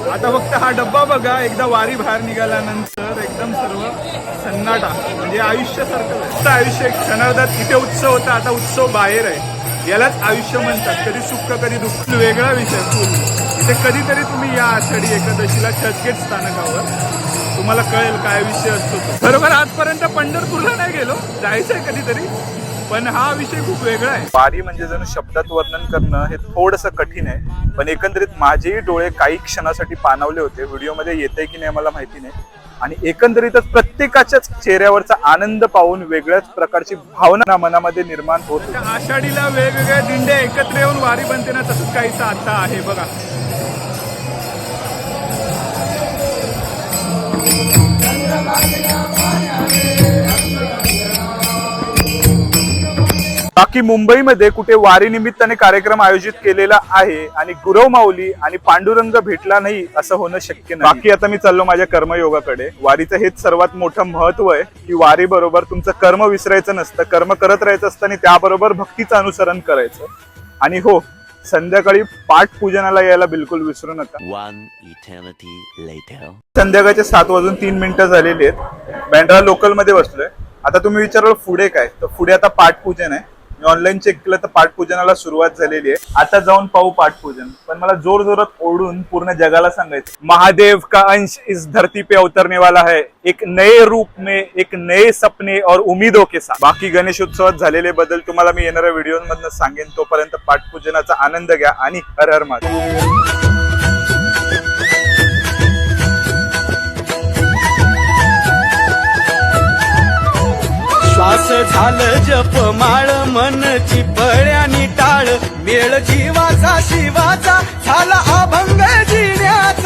आता फक्त हा डब्बा बघा, एकदा वारी बाहेर निघाल्यानंतर एकदम सर्व सन्नाटा, म्हणजे आयुष्यासारखं आहे. आयुष्य एक क्षणार्धात इथे उत्सव होता, आता उत्सव बाहेर आहे. यालाच आयुष्य म्हणतात. कधी सुख कधी दुःख, वेगळा विषय फुल. इथे कधीतरी तुम्ही या आषाढी एकादशीला चर्चगेट स्थानकावर, तुम्हाला कळेल काय विषय असतो तो. बरोबर आजपर्यंत पंढरपूरला नाही गेलो, जायचंय कधीतरी, पण हा विषय खूप वेगळा आहे. वारी म्हणजे जणू शब्दात वर्णन करणं हे थोडंसं कठीण आहे, पण एकंदरीत माझेही डोळे काही क्षणासाठी पाणावले होते. व्हिडिओमध्ये येतंय की नाही मला माहिती नाही. आणि एकंदरीतच प्रत्येकाच्याच चेहऱ्यावरचा आनंद पाहून वेगळ्याच प्रकारची भावना मनामध्ये निर्माण होत होती. आषाढीला वेगवेगळ्या दिंड्या एकत्र येऊन वारी बनते ना, तसंच काहीच आता आहे बघा. बाकी मुंबईमध्ये कुठे वारी निमित्ताने कार्यक्रम आयोजित केलेला आहे आणि गुरव माऊली आणि पांडुरंग भेटला नाही असं होणं शक्य नाही. बाकी आता मी चाललो माझ्या कर्मयोगाकडे. वारीचं हेच सर्वात मोठं महत्व आहे की वारी बरोबर तुमचं कर्म विसरायचं नसतं, कर्म करत राहायचं असतं आणि त्याबरोबर भक्तीचं अनुसरण करायचं. आणि हो, संध्याकाळी पाठपूजनाला यायला बिलकुल विसरू नका. संध्याकाळचे 7:03 झालेली आहेत. बँड्रा लोकल मध्ये बसलोय. आता तुम्ही विचाराल पुढे काय, तर पुढे आता पाठपूजन आहे. मी ऑनलाईन चेक केलं तर पाठपूजनाला सुरुवात झालेली आहे. आता जाऊन पाहू पाठपूजन. पण मला जोर जोरात ओढून पूर्ण जगाला सांगायचं, महादेव का अंश इस धरती पे उतरने वाला है, एक नए रूप में, एक नए सपने और उम्मीदों के साथ. बाकी गणेशोत्सवात झालेले बदल तुम्हाला मी येणाऱ्या व्हिडिओमधून सांगेन. तोपर्यंत पाठपूजनाचा आनंद घ्या आणि हर हर महादेव. श्वास झालं जप माळ, मनची फळ्यानी टाळ, मेळ जीवाचा शिवाचा झाला अभंग जिण्याचा.